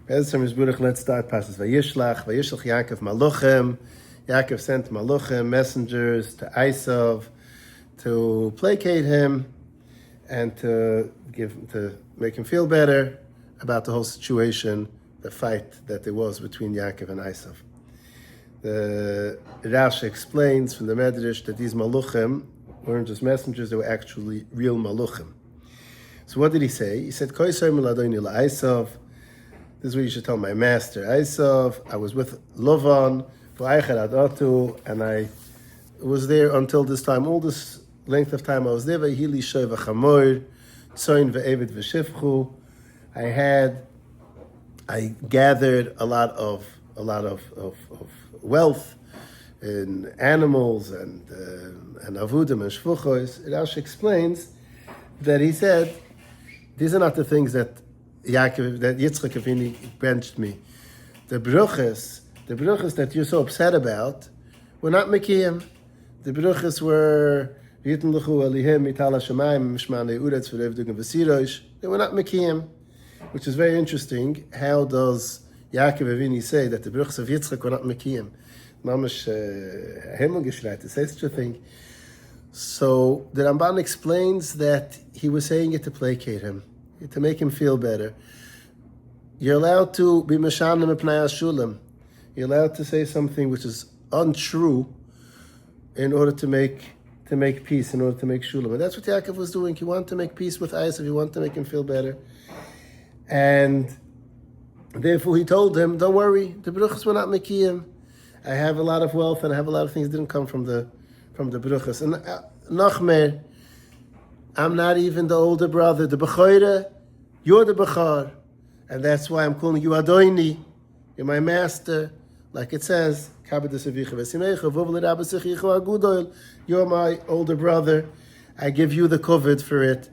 Let's start Parshas Vayishlach. Vayishlach Yaakov Malochem. Yaakov sent Malochem, messengers, to Esav to placate him and to make him feel better about the whole situation, the fight that there was between Yaakov and Esav. The Rashi explains from the Medrash that these Malochem weren't just messengers; they were actually real Malochem. So what did he say? He said, "Koisay miladoni la'Esav." This is what you should tell my master. Esav, I was with Lavan, and I was there until this time. All this length of time I was there. I gathered a lot of wealth in animals and avudim and shvuchos. Rashi explains that he said, these are not the things that Yaakov, that Yitzchak Avinu benched me. The bruchas that you're so upset about were not Mekiyim. The bruchas were they were not Mekiyim, which is very interesting. How does Yaakov Avinu say that the bruchas of Yitzchak were not Mekiyim? Mamash Himmelgeschreit to say such a thing. So the Ramban explains that he was saying it to placate him, to make him feel better. You're allowed to be meshanim epnei shulam. You're allowed to say something which is untrue in order to make peace, in order to make shulam. And that's what Yaakov was doing. He wanted to make peace with Esav. He wanted to make him feel better. And therefore he told him, don't worry, the bruchas were not mekiyim. I have a lot of wealth and I have a lot of things that didn't come from the bruchas. And Nachmer, I'm not even the older brother. The Bechorah, you're the Bechar. And that's why I'm calling you Adoini. You're my master. Like it says, you're my older brother. I give you the covet for it.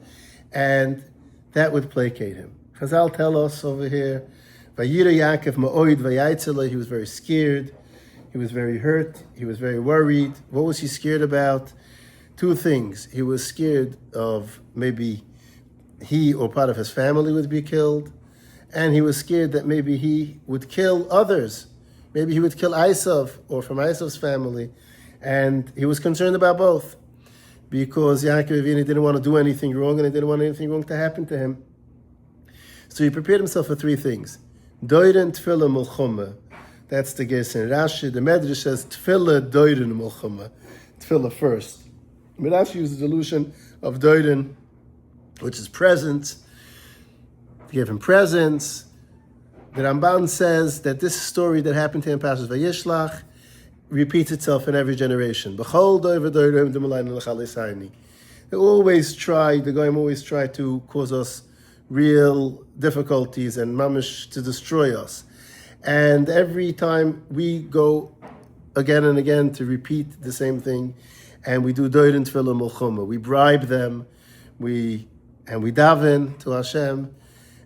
And that would placate him. Chazal tell us over here, Vayira Yaakov ma'oid vayayitzela. He was very scared. He was very hurt. He was very worried. What was he scared about? Two things. He was scared of maybe he or part of his family would be killed, and he was scared that maybe he would kill others. Maybe he would kill Esav or from Esav's family, and he was concerned about both because Yaakov Avinu didn't want to do anything wrong and he didn't want anything wrong to happen to him. So he prepared himself for three things. Doiren tefillah mulchama. That's the guess in Rashi. The Medrash says tefillah doiren mulchama. Tefillah first. Rashi uses the illusion of doiren, which is presents. To give him presents. The Ramban says that this story that happened to him, Parshas Vayishlach, repeats itself in every generation. The Goyim always try to cause us real difficulties and mamish to destroy us. And every time we go again and again to repeat the same thing, and we do doiren tefillah mulchama. We bribe them, we daven to Hashem,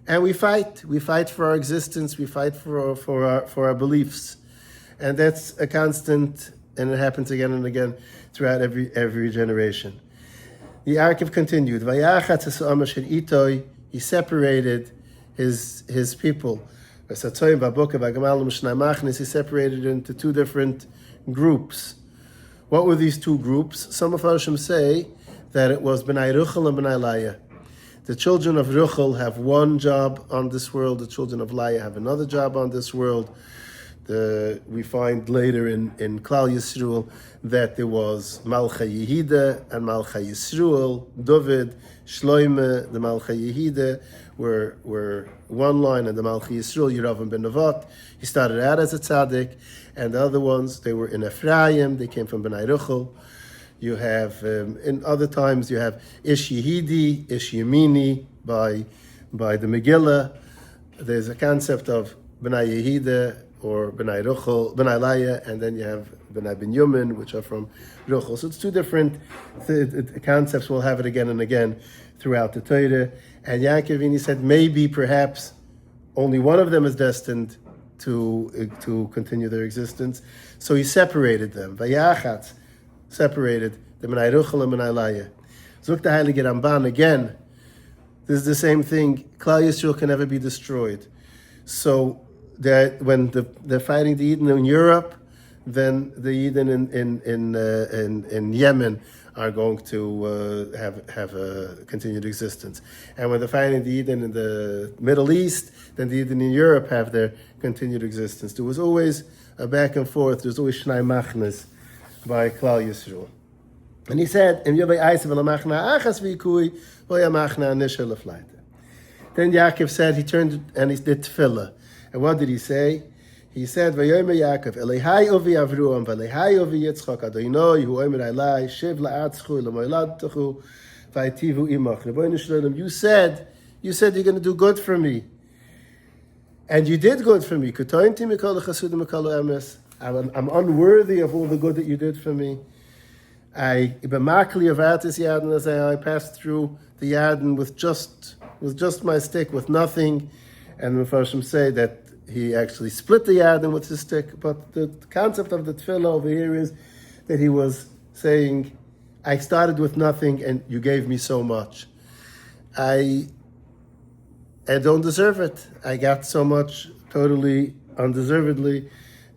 and we fight. We fight for our existence. We fight for our beliefs, and that's a constant. And it happens again and again throughout every generation. The Yaakov continued. He separated his people. He separated into two different groups. What were these two groups? Some of Harshim say that it was B'nai Ruchel and B'nai Laya. The children of Ruchel have one job on this world. The children of Laya have another job on this world. We find later in Klal Yisrael that there was Malcha Yehida and Malcha Yisrael. David, Shloime, the Malcha Yehida were one line, and the Malcha Yisrael, Yeravam ben Nevat. He started out as a tzaddik, and the other ones, they were in Ephraim. They came from B'nai Ruchel. You have, in other times, you have Ish Yehidi, Ish Yemini by the Megillah. There's a concept of B'nai Yehida or B'nai Ruchel, B'nai Laya, and then you have B'nai Binyamin, which are from Ruchel. So it's two different concepts. We'll have it again and again throughout the Torah. And Yaakov Avinu said maybe, perhaps, only one of them is destined to continue their existence. So he separated them. Vayachatz separated the B'nai Ruchel and B'nai Laya. Zuk the Heilige Ramban again. This is the same thing. Klal Yisrael can never be destroyed. So when they're fighting the Eden in Europe, then the Eden in Yemen are going to have a continued existence. And when they're fighting the Eden in the Middle East, then the Eden in Europe have their continued existence. There was always a back and forth. There's always Shnai Machnas by Klal Yisrael. And he said, then Yaakov said, he turned and he did tefillah. And what did he say? He said, "Vayomer Yaakov, Elihai ovi Avruam, Elihai ovi Yitzchak, Adonai hu omer Elai, Shiv la'atzchu, l'moiladtechu, v'aytivu imach." Rebbeinu Shalom, you said you're going to do good for me, and you did good for me. Ketointi mikol chasudim mikol emes. I'm unworthy of all the good that you did for me. I passed through the Yarden with just my stick, with nothing, and the Mepharshim say that he actually split the Yarden with his stick. But the concept of the tefillah over here is that he was saying, I started with nothing and you gave me so much. I don't deserve it. I got so much totally undeservedly,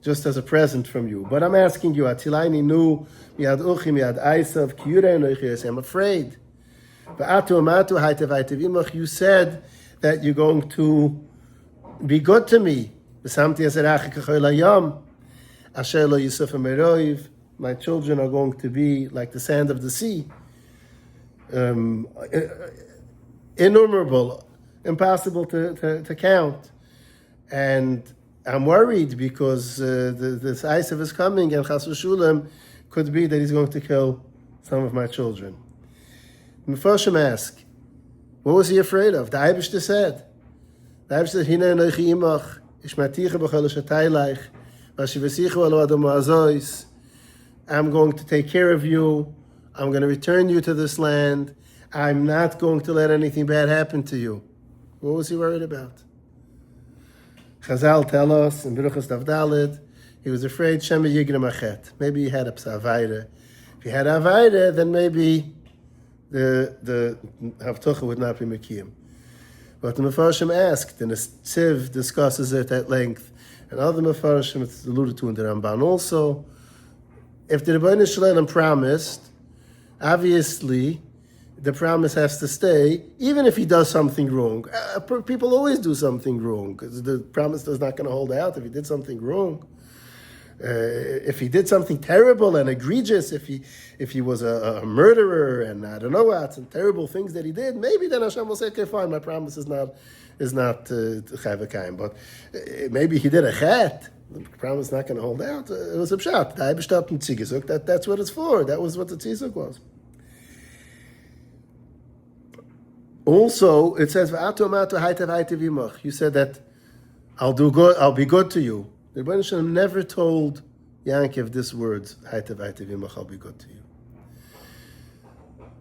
just as a present from you. But I'm asking you, Atilaini nu miad uchi miad aisav kiyurei noichiyos. I'm afraid. You said that you're going to be good to me. My children are going to be like the sand of the sea. Innumerable, impossible to count. And I'm worried because this Isav is coming, and Chas v'Shulam could be that he's going to kill some of my children. Mepharshim ask, what was he afraid of? The Eibishter said, "Hine anochi imach, ishmaticha b'chol shatayleich, v'ashivasichu alo adam ha'azois." I'm going to take care of you. I'm going to return you to this land. I'm not going to let anything bad happen to you. What was he worried about? Chazal tell us in Beruchas Daf Daled, he was afraid Shema Yigram Achet. Maybe he had a Psa. If he had Avaida, then maybe the Havtocha would not be Mekiyim. But the Mefarshim asked, and the Tziv discusses it at length, and other Mefarshim, it's alluded to in the Ramban also, if the Rebbeinu Shalom promised, obviously the promise has to stay, even if he does something wrong. People always do something wrong, because the promise is not going to hold out if he did something wrong. If he did something terrible and egregious, if he was a murderer and I don't know what, some terrible things that he did, maybe then Hashem will say, okay, fine, my promise is not chayvakayim. But maybe he did a chet, the promise is not going to hold out. It was a pshat. That's what it's for. That was what the tzizuk was. Also, it says, you said that I'll do good, I'll be good to you. The Rebbeinu Shalom never told Yaakov this words, I'll be good to you.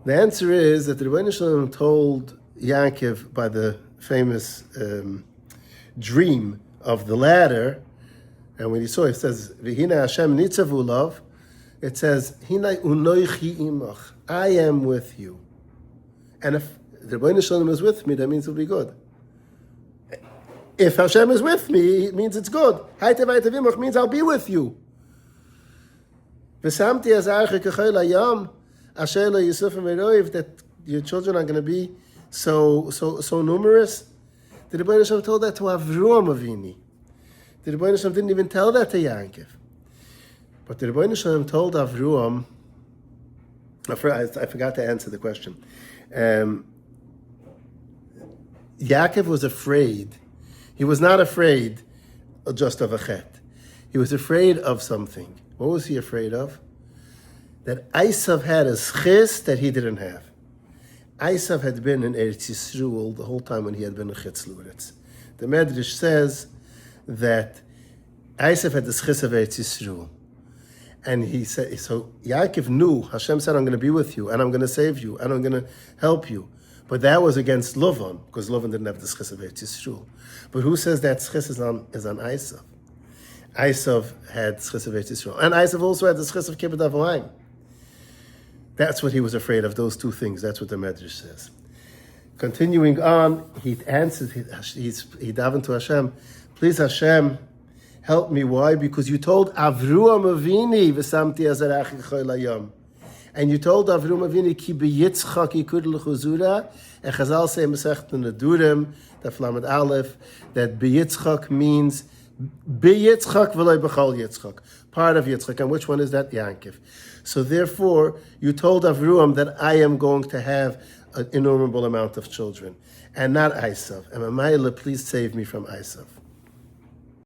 The answer is that the Rebbeinu Shalom told Yaakov by the famous dream of the ladder, and when he saw it, it says, V'hina Hashem nitzavu lav, it says, Hinai unoichi imach, I am with you. And if the Rebbeinu Shalom is with me, that means it'll be good. If Hashem is with me, it means it's good. Means I'll be with you. That your children are going to be so numerous. The Rebbeinu Shalom told that to Avruam Avini. The Rebbeinu Shalom didn't even tell that to Yaakov. But the Rebbeinu Shalom told Avruam, I forgot to answer the question. Yaakov was afraid. He was not afraid just of a chet. He was afraid of something. What was he afraid of? That Esav had a schis that he didn't have. Esav had been in Eretz Yisrael the whole time when he had been in Chitzluretz. The Medrash says that Esav had the schis of Eretz Yisrael. And he said, so Yaakov knew, Hashem said, I'm going to be with you, and I'm going to save you, and I'm going to help you. But that was against Lavan, because Lavan didn't have the schis of Eretz Yisrael. But who says that schis is on Esav? Esav had schis of Eretz Yisrael. And Esav also had the schis of Kibbutz Avayim. That's what he was afraid of, those two things. That's what the Medrash says. Continuing on, he answered, he davened to Hashem, please Hashem, help me. Why? Because you told Avraham Avini, v'samti azarach chol hayom. And you told Avraham Avini, ki beyitzchak yikud l'chuzura, and Chazal say, Masechet Nedurim, Tefla Amud Aleph, that beyitzchak means beyitzchak v'loy b'chol yitzchak, part of Yitzchak. And which one is that? Yankov. So therefore, you told Avraham that I am going to have an innumerable amount of children, and not Esav. And Mamayla, please save me from Esav.